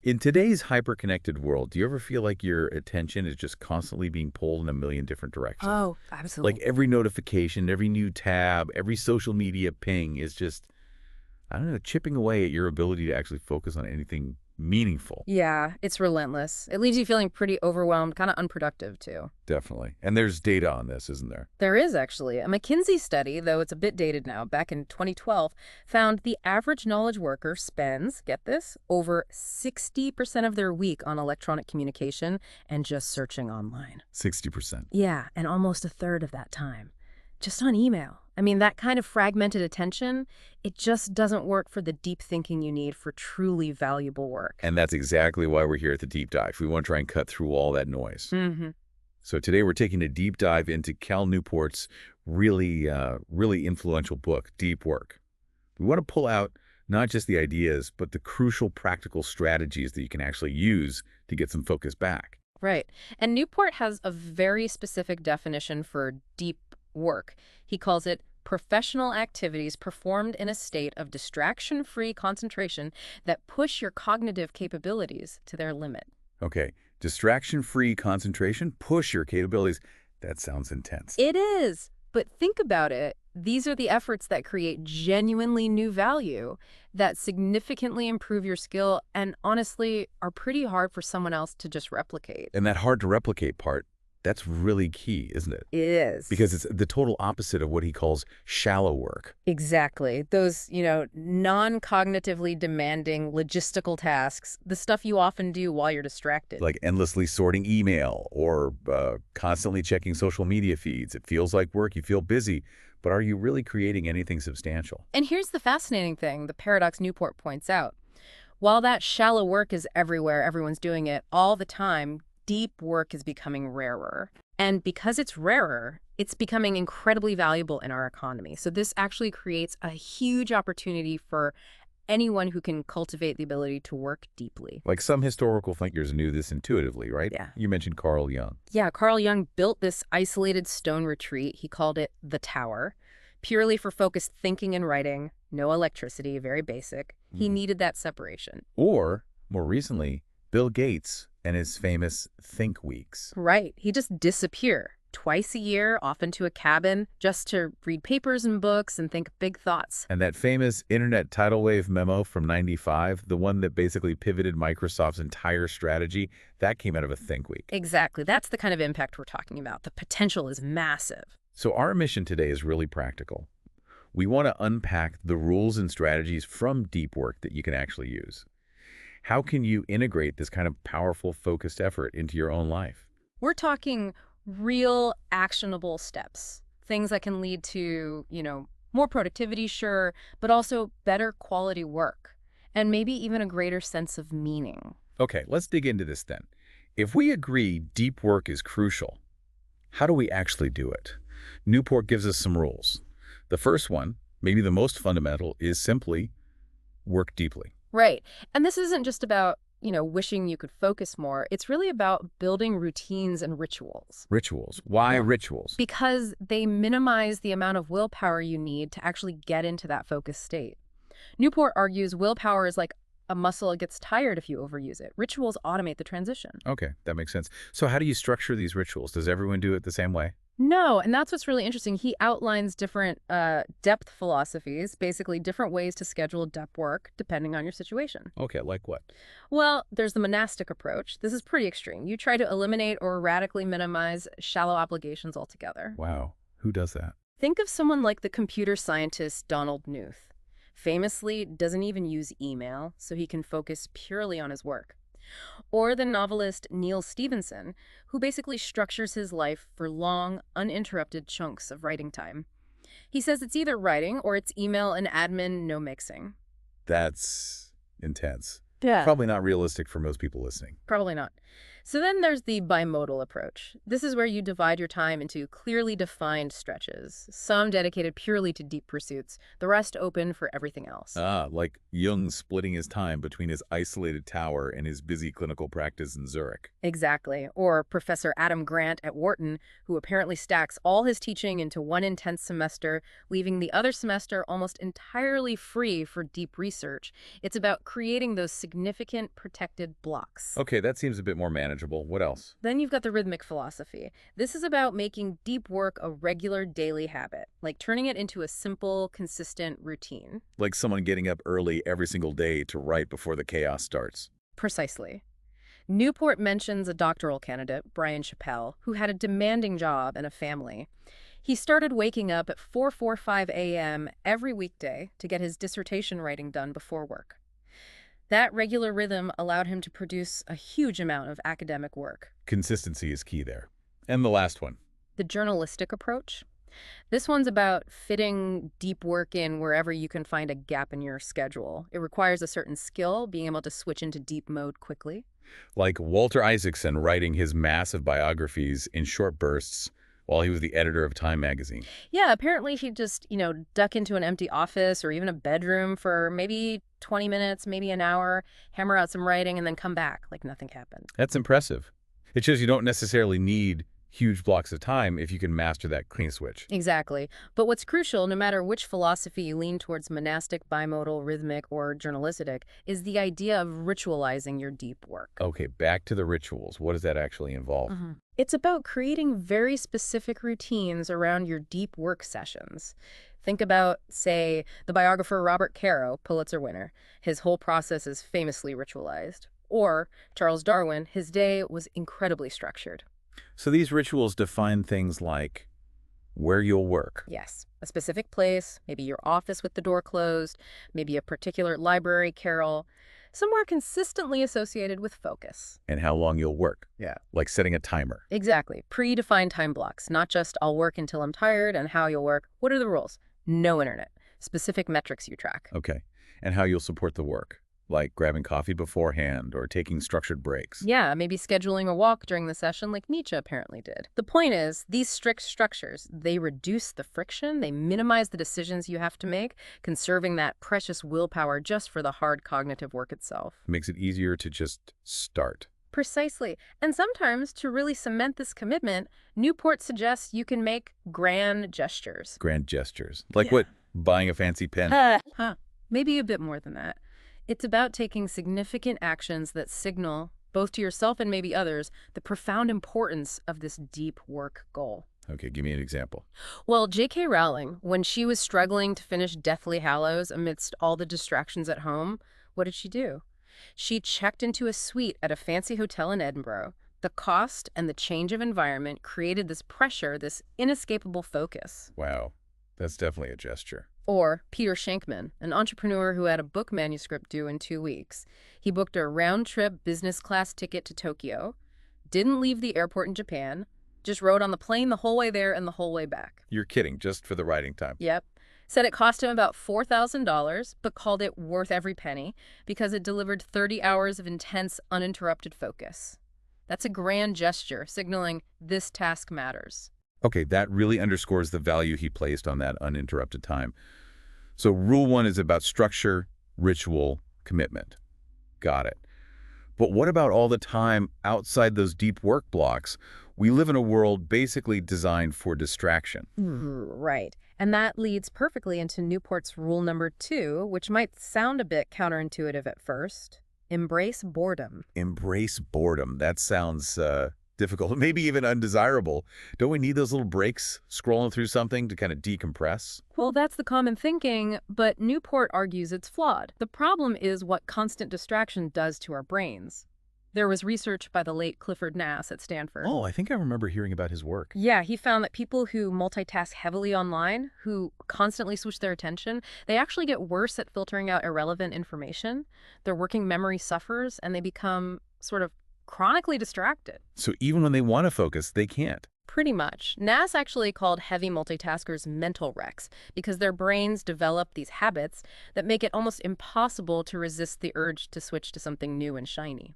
In today's hyper-connected world, do you ever feel like your attention is just constantly being pulled in a million different directions? Oh, Like absolutely. every notification, every new tab, every social media ping is just, I don't know, chipping away at your ability to actually focus on anything meaningful. Yeah, it's relentless. It leaves you feeling pretty overwhelmed, kind of unproductive, too. Definitely. And there's data on this, isn't there? There is actually. A McKinsey study, though it's a bit dated now, back in 2012, found the average knowledge worker spends, get this, over 60% of their week on electronic communication and just searching online. 60%. Yeah, and almost a third of that time just on email. I mean, that kind of fragmented attention, it just doesn't work for the deep thinking you need for truly valuable work. And that's exactly why we're here at the Deep Dive. We want to try and cut through all that noise. Mm-hmm. So today we're taking a deep dive into Cal Newport's really influential book, Deep Work. We want to pull out not just the ideas, but the crucial practical strategies that you can actually use to get some focus back. Right. And Newport has a very specific definition for deep work. He calls it professional activities performed in a state of distraction-free concentration that push your cognitive capabilities to their limit. Okay, distraction-free concentration, push your capabilities. That sounds intense. It is. But think about it. These are the efforts that create genuinely new value, that significantly improve your skill, and honestly are pretty hard for someone else to just replicate. And that hard to replicate part, that's really key, isn't it? It is. Because it's the total opposite of what he calls shallow work. Exactly. Those, non-cognitively demanding logistical tasks, the stuff you often do while you're distracted. Like endlessly sorting email or constantly checking social media feeds. It feels like work, you feel busy, but are you really creating anything substantial? And here's the fascinating thing, the paradox Newport points out. While that shallow work is everywhere, everyone's doing it all the time, deep work is becoming rarer. And because it's rarer, it's becoming incredibly valuable in our economy. So this actually creates a huge opportunity for anyone who can cultivate the ability to work deeply. Like some historical thinkers knew this intuitively, right? Yeah. You mentioned Carl Jung. Yeah, Carl Jung built this isolated stone retreat. He called it the Tower, purely for focused thinking and writing, no electricity, very basic. He needed that separation. Or, more recently, Bill Gates and his famous Think Weeks. Right. He just disappear twice a year, often to a cabin, just to read papers and books and think big thoughts. And that famous internet tidal wave memo from '95, the one that basically pivoted Microsoft's entire strategy, that came out of a Think Week. Exactly. That's the kind of impact we're talking about. The potential is massive. So our mission today is really practical. We want to unpack the rules and strategies from deep work that you can actually use. How can you integrate this kind of powerful, focused effort into your own life? We're talking real actionable steps, things that can lead to, more productivity, sure, but also better quality work and maybe even a greater sense of meaning. Okay, let's dig into this then. If we agree deep work is crucial, how do we actually do it? Newport gives us some rules. The first one, maybe the most fundamental, is simply work deeply. Right. And this isn't just about, wishing you could focus more. It's really about building routines and rituals. Rituals. Why rituals? Because they minimize the amount of willpower you need to actually get into that focused state. Newport argues willpower is like a muscle. It gets tired if you overuse it. Rituals automate the transition. Okay, that makes sense. So how do you structure these rituals? Does everyone do it the same way? No, and that's what's really interesting. He outlines different depth philosophies, basically different ways to schedule depth work depending on your situation. Okay, like what? Well, there's the monastic approach. This is pretty extreme. You try to eliminate or radically minimize shallow obligations altogether. Wow, who does that? Think of someone like the computer scientist Donald Knuth. Famously doesn't even use email, so he can focus purely on his work. Or the novelist Neil Stephenson, who basically structures his life for long, uninterrupted chunks of writing time. He says it's either writing or it's email and admin, no mixing. That's intense. Yeah. Probably not realistic for most people listening. Probably not. So then there's the bimodal approach. This is where you divide your time into clearly defined stretches, some dedicated purely to deep pursuits, the rest open for everything else. Ah, like Jung splitting his time between his isolated tower and his busy clinical practice in Zurich. Exactly. Or Professor Adam Grant at Wharton, who apparently stacks all his teaching into one intense semester, leaving the other semester almost entirely free for deep research. It's about creating those significant protected blocks. Okay, that seems a bit more manageable. What else? Then you've got the rhythmic philosophy. This is about making deep work a regular daily habit, like turning it into a simple, consistent routine. Like someone getting up early every single day to write before the chaos starts. Precisely. Newport mentions a doctoral candidate, Brian Chappell, who had a demanding job and a family. He started waking up at 4:45 a.m. every weekday to get his dissertation writing done before work. That regular rhythm allowed him to produce a huge amount of academic work. Consistency is key there. And the last one. The journalistic approach. This one's about fitting deep work in wherever you can find a gap in your schedule. It requires a certain skill, being able to switch into deep mode quickly. Like Walter Isaacson writing his massive biographies in short bursts while he was the editor of Time magazine. Yeah, apparently he'd just, duck into an empty office or even a bedroom for maybe 20 minutes, maybe an hour, hammer out some writing, and then come back like nothing happened. That's impressive. It shows you don't necessarily need huge blocks of time if you can master that clean switch. Exactly. But what's crucial, no matter which philosophy you lean towards, monastic, bimodal, rhythmic, or journalistic, is the idea of ritualizing your deep work. Okay, back to the rituals. What does that actually involve? It's about creating very specific routines around your deep work sessions. Think about, say, the biographer Robert Caro, Pulitzer winner. His whole process is famously ritualized. Or Charles Darwin, his day was incredibly structured. So these rituals define things like where you'll work. Yes, a specific place, maybe your office with the door closed, maybe a particular library carrel, somewhere consistently associated with focus. And how long you'll work. Yeah. Like setting a timer. Exactly. Predefined time blocks, not just I'll work until I'm tired and how you'll work. What are the rules? No internet. Specific metrics you track. Okay. And how you'll support the work. Like grabbing coffee beforehand or taking structured breaks. Yeah, maybe scheduling a walk during the session like Nietzsche apparently did. The point is, these strict structures, they reduce the friction, they minimize the decisions you have to make, conserving that precious willpower just for the hard cognitive work itself. Makes it easier to just start. Precisely. And sometimes, to really cement this commitment, Newport suggests you can make grand gestures. Grand gestures. Like what? Buying a fancy pen. Maybe a bit more than that. It's about taking significant actions that signal, both to yourself and maybe others, the profound importance of this deep work goal. Okay, give me an example. Well, J.K. Rowling, when she was struggling to finish Deathly Hallows amidst all the distractions at home, what did she do? She checked into a suite at a fancy hotel in Edinburgh. The cost and the change of environment created this pressure, this inescapable focus. Wow, that's definitely a gesture. Or Peter Shankman, an entrepreneur who had a book manuscript due in 2 weeks. He booked a round-trip business class ticket to Tokyo, didn't leave the airport in Japan, just rode on the plane the whole way there and the whole way back. You're kidding, just for the writing time. Yep. Said it cost him about $4,000, but called it worth every penny because it delivered 30 hours of intense, uninterrupted focus. That's a grand gesture, signaling this task matters. Okay, that really underscores the value he placed on that uninterrupted time. So rule 1 is about structure, ritual, commitment. Got it. But what about all the time outside those deep work blocks? We live in a world basically designed for distraction. Right. And that leads perfectly into Newport's rule number 2, which might sound a bit counterintuitive at first. Embrace boredom. Embrace boredom. That sounds difficult, maybe even undesirable. Don't we need those little breaks, scrolling through something to kind of decompress? Well, that's the common thinking, but Newport argues it's flawed. The problem is what constant distraction does to our brains. There was research by the late Clifford Nass at Stanford. Oh, I think I remember hearing about his work. Yeah, he found that people who multitask heavily online, who constantly switch their attention, they actually get worse at filtering out irrelevant information. Their working memory suffers, and they become sort of chronically distracted. So even when they want to focus, they can't. Pretty much. Nass actually called heavy multitaskers mental wrecks because their brains develop these habits that make it almost impossible to resist the urge to switch to something new and shiny.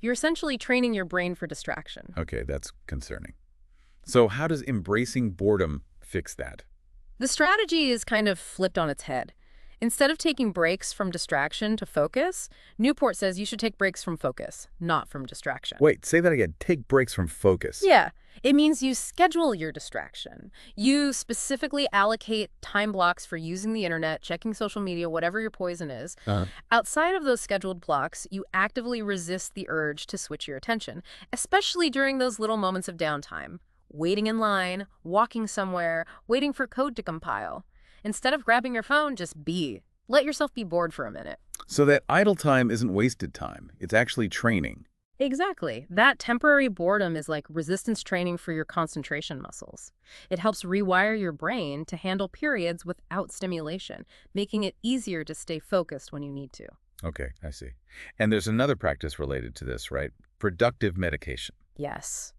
You're essentially training your brain for distraction. Okay, that's concerning. So how does embracing boredom fix that? The strategy is kind of flipped on its head. Instead of taking breaks from distraction to focus, Newport says you should take breaks from focus, not from distraction. Wait, say that again. Take breaks from focus. Yeah, it means you schedule your distraction. You specifically allocate time blocks for using the internet, checking social media, whatever your poison is. Uh, Outside of those scheduled blocks, you actively resist the urge to switch your attention, especially during those little moments of downtime. Waiting in line, walking somewhere, waiting for code to compile. Instead of grabbing your phone, just be. Let yourself be bored for a minute. so that idle time isn't wasted time. It's actually training. Exactly. That temporary boredom is like resistance training for your concentration muscles. It helps rewire your brain to handle periods without stimulation, making it easier to stay focused when you need to. Okay, I see. And there's another practice related to this, right? Productive medication. Yes,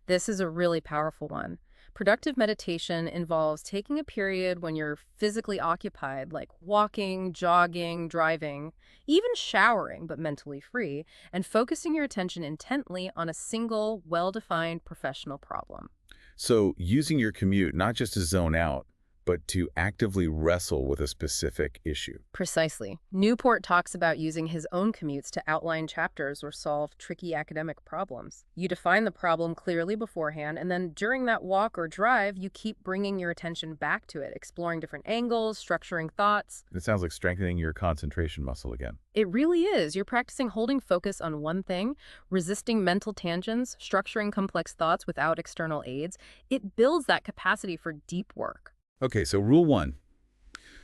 this is a really powerful one. Productive meditation involves taking a period when you're physically occupied, like walking, jogging, driving, even showering, but mentally free, and focusing your attention intently on a single, well-defined professional problem. So using your commute not just to zone out, but to actively wrestle with a specific issue. Precisely. Newport talks about using his own commutes to outline chapters or solve tricky academic problems. You define the problem clearly beforehand, and then during that walk or drive, you keep bringing your attention back to it, exploring different angles, structuring thoughts. It sounds like strengthening your concentration muscle again. It really is. You're practicing holding focus on one thing, resisting mental tangents, structuring complex thoughts without external aids. It builds that capacity for deep work. Okay, so rule 1,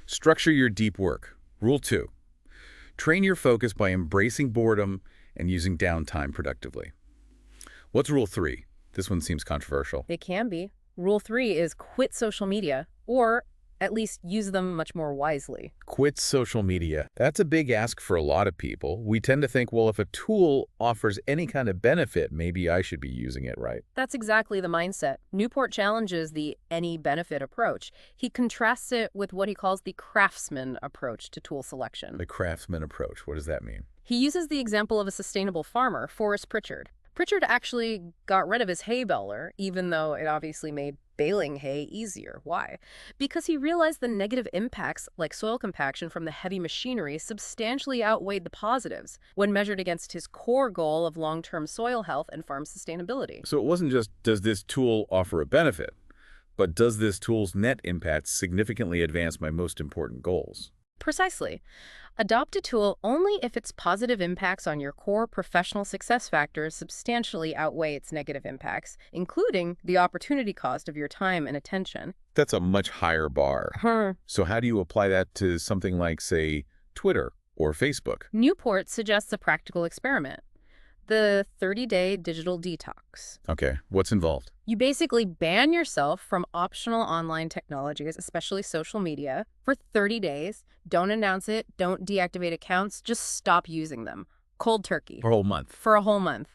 structure your deep work. Rule 2, train your focus by embracing boredom and using downtime productively. What's rule 3? This one seems controversial. It can be. Rule 3 is quit social media, or at least use them much more wisely. Quit social media. That's a big ask for a lot of people. We tend to think, well, if a tool offers any kind of benefit, maybe I should be using it, right? That's exactly the mindset. Newport challenges the any benefit approach. He contrasts it with what he calls the craftsman approach to tool selection. The craftsman approach. What does that mean? He uses the example of a sustainable farmer, Forrest Pritchard. Pritchard actually got rid of his hay baler, even though it obviously made baling hay easier. Why? Because he realized the negative impacts, like soil compaction from the heavy machinery, substantially outweighed the positives when measured against his core goal of long-term soil health and farm sustainability. So it wasn't just, does this tool offer a benefit, but does this tool's net impact significantly advance my most important goals? Precisely. Adopt a tool only if its positive impacts on your core professional success factors substantially outweigh its negative impacts, including the opportunity cost of your time and attention. That's a much higher bar. So how do you apply that to something like, say, Twitter or Facebook? Newport suggests a practical experiment. The 30-day digital detox. Okay, what's involved? You basically ban yourself from optional online technologies, especially social media, for 30 days. Don't announce it. Don't deactivate accounts. Just stop using them. Cold turkey. For a whole month. For a whole month.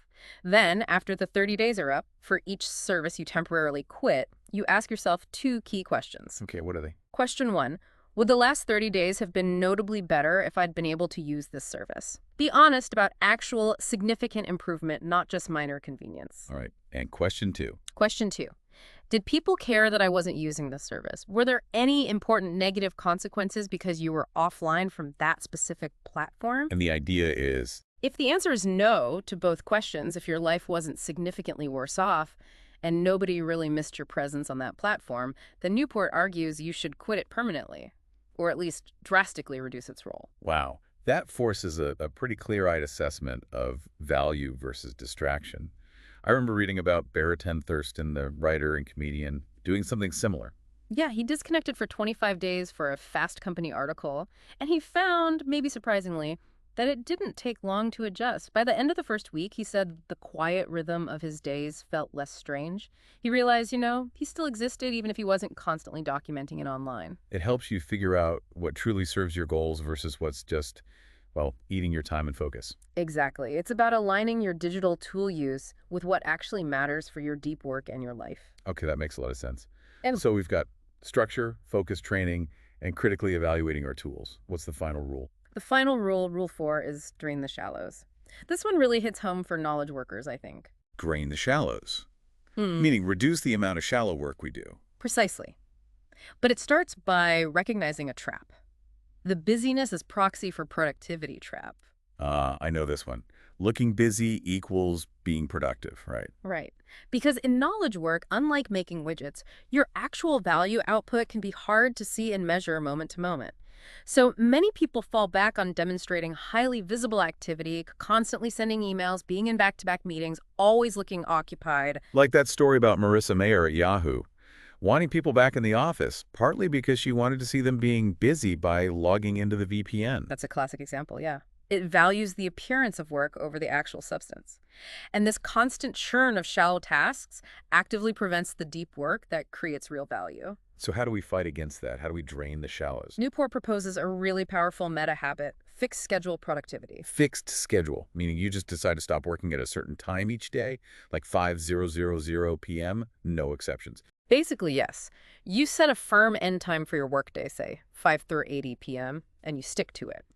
Then, after the 30 days are up, for each service you temporarily quit, you ask yourself 2 key questions. Okay, what are they? Question 1. Would the last 30 days have been notably better if I'd been able to use this service? Be honest about actual significant improvement, not just minor convenience. All right, and question 2. Question 2. Did people care that I wasn't using this service? Were there any important negative consequences because you were offline from that specific platform? And the idea is? If the answer is no to both questions, if your life wasn't significantly worse off, and nobody really missed your presence on that platform, then Newport argues you should quit it permanently, or at least drastically reduce its role. Wow, that forces a pretty clear-eyed assessment of value versus distraction. I remember reading about Barrington Thurston, the writer and comedian, doing something similar. Yeah, he disconnected for 25 days for a Fast Company article, and he found, maybe surprisingly, that it didn't take long to adjust. By the end of the first week, he said the quiet rhythm of his days felt less strange. He realized, he still existed even if he wasn't constantly documenting it online. It helps you figure out what truly serves your goals versus what's just, well, eating your time and focus. Exactly. It's about aligning your digital tool use with what actually matters for your deep work and your life. Okay, that makes a lot of sense. And so we've got structure, focus training, and critically evaluating our tools. What's the final rule? the final rule, Rule 4, is drain the shallows. This one really hits home for knowledge workers, I think. Drain the shallows, Hmm. meaning reduce the amount of shallow work we do. Precisely. But it starts by recognizing a trap. The busyness is proxy for productivity trap. I know this one. Looking busy equals being productive, right? Right. Because in knowledge work, unlike making widgets, your actual value output can be hard to see and measure moment to moment. So many people fall back on demonstrating highly visible activity, constantly sending emails, being in back-to-back meetings, always looking occupied. Like that story about Marissa Mayer at Yahoo, wanting people back in the office, partly because she wanted to see them being busy by logging into the VPN. That's a classic example, yeah. It values the appearance of work over the actual substance. And this constant churn of shallow tasks actively prevents the deep work that creates real value. So how do we fight against that? How do we drain the shallows? Newport proposes a really powerful meta habit: fixed schedule productivity. Fixed schedule, meaning you just decide to stop working at a certain time each day, like 5:00 p.m., no exceptions. Basically, yes. You set a firm end time for your workday, say 5:30 p.m., and you stick to it.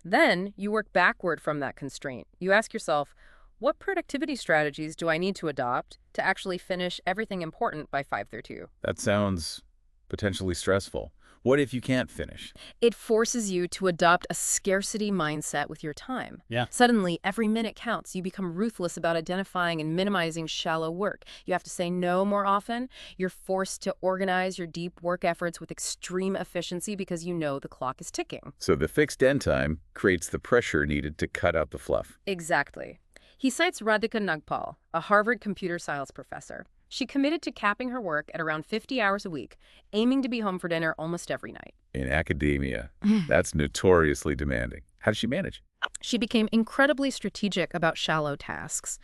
Then you work backward from that constraint. You ask yourself, what productivity strategies do I need to adopt to actually finish everything important by 5:32? That sounds potentially stressful. What if you can't finish? It forces you to adopt a scarcity mindset with your time. Yeah. Suddenly, every minute counts. You become ruthless about identifying and minimizing shallow work. You have to say no more often. You're forced to organize your deep work efforts with extreme efficiency because you know the clock is ticking. So the fixed end time creates the pressure needed to cut out the fluff. Exactly. He cites Radhika Nagpal, a Harvard computer science professor. She committed to capping her work at around 50 hours a week, aiming to be home for dinner almost every night. In academia, that's notoriously demanding. How does she manage? She became incredibly strategic about shallow tasks.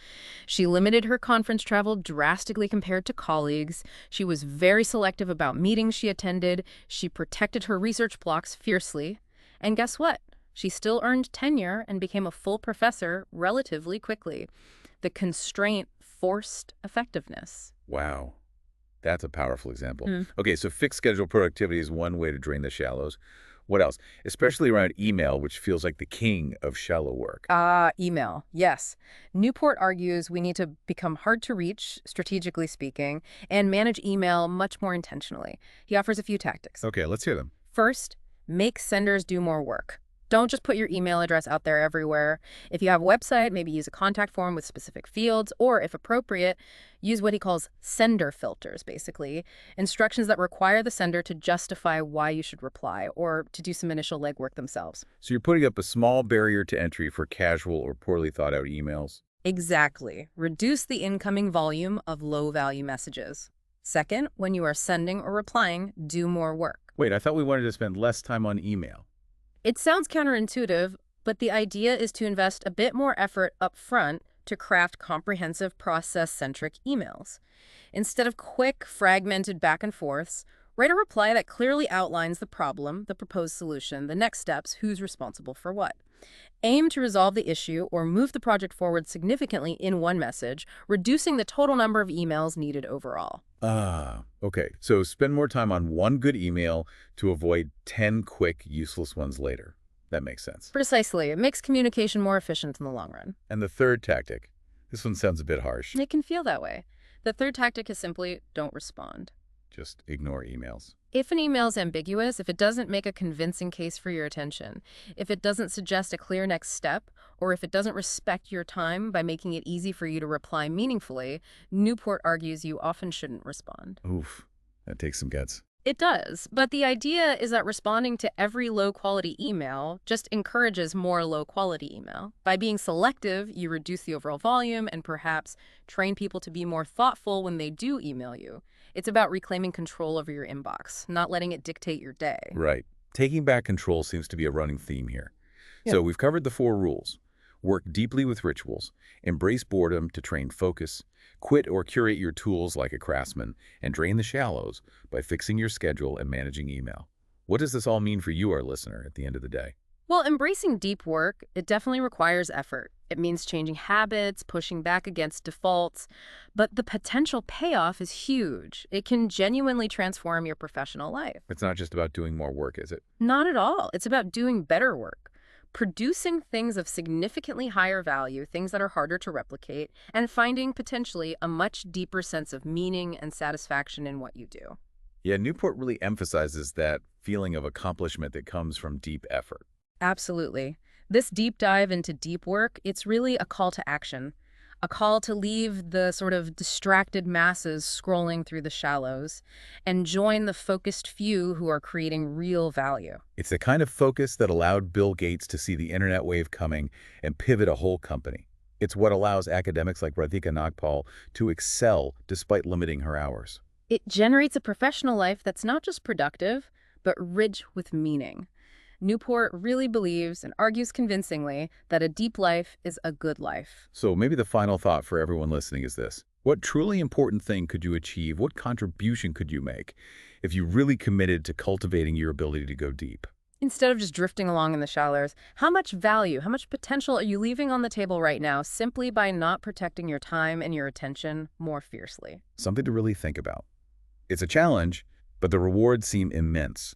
She limited her conference travel drastically compared to colleagues. She was very selective about meetings she attended. She protected her research blocks fiercely. And guess what? She still earned tenure and became a full professor relatively quickly. The constraint forced effectiveness. Wow. That's a powerful example. Okay, so fixed schedule productivity is one way to drain the shallows. What else? Especially around email, which feels like the king of shallow work. Email. Yes. Newport argues we need to become hard to reach, strategically speaking, and manage email much more intentionally. He offers a few tactics. Okay, let's hear them. First, make senders do more work. Don't just put your email address out there everywhere. If you have a website, maybe use a contact form with specific fields, or if appropriate, use what he calls sender filters, basically, instructions that require the sender to justify why you should reply or to do some initial legwork themselves. So you're putting up a small barrier to entry for casual or poorly thought out emails. Exactly. Reduce the incoming volume of low-value messages. Second, when you are sending or replying, do more work. Wait, I thought we wanted to spend less time on email. It sounds counterintuitive, but the idea is to invest a bit more effort up front to craft comprehensive process-centric emails. Instead of quick, fragmented back and forths, write a reply that clearly outlines the problem, the proposed solution, the next steps, who's responsible for what. Aim to resolve the issue or move the project forward significantly in one message, reducing the total number of emails needed overall. Okay. So spend more time on one good email to avoid 10 quick, useless ones later. That makes sense. Precisely. It makes communication more efficient in the long run. And the third tactic, this one sounds a bit harsh. It can feel that way. The third tactic is simply don't respond. Just ignore emails. If an email is ambiguous, if it doesn't make a convincing case for your attention, if it doesn't suggest a clear next step, or if it doesn't respect your time by making it easy for you to reply meaningfully, Newport argues you often shouldn't respond. Oof, that takes some guts. It does, but the idea is that responding to every low-quality email just encourages more low-quality email. By being selective, you reduce the overall volume and perhaps train people to be more thoughtful when they do email you. It's about reclaiming control over your inbox, not letting it dictate your day. Right. Taking back control seems to be a running theme here. Yeah. So we've covered the 4 rules. Work deeply with rituals, embrace boredom to train focus, quit or curate your tools like a craftsman, and drain the shallows by fixing your schedule and managing email. What does this all mean for you, our listener, at the end of the day? Well, embracing deep work, it definitely requires effort. It means changing habits, pushing back against defaults, but the potential payoff is huge. It can genuinely transform your professional life. It's not just about doing more work, is it? Not at all. It's about doing better work. producing things of significantly higher value, things that are harder to replicate, and finding potentially a much deeper sense of meaning and satisfaction in what you do. Yeah, Newport really emphasizes that feeling of accomplishment that comes from deep effort. Absolutely. This deep dive into deep work, it's really a call to action, a call to leave the sort of distracted masses scrolling through the shallows and join the focused few who are creating real value. It's the kind of focus that allowed Bill Gates to see the internet wave coming and pivot a whole company. It's what allows academics like Radhika Nagpal to excel despite limiting her hours. It generates a professional life that's not just productive, but rich with meaning. Newport really believes and argues convincingly that a deep life is a good life. So maybe the final thought for everyone listening is this. What truly important thing could you achieve? What contribution could you make if you really committed to cultivating your ability to go deep? Instead of just drifting along in the shallows, how much value, how much potential are you leaving on the table right now simply by not protecting your time and your attention more fiercely? Something to really think about. It's a challenge, but the rewards seem immense.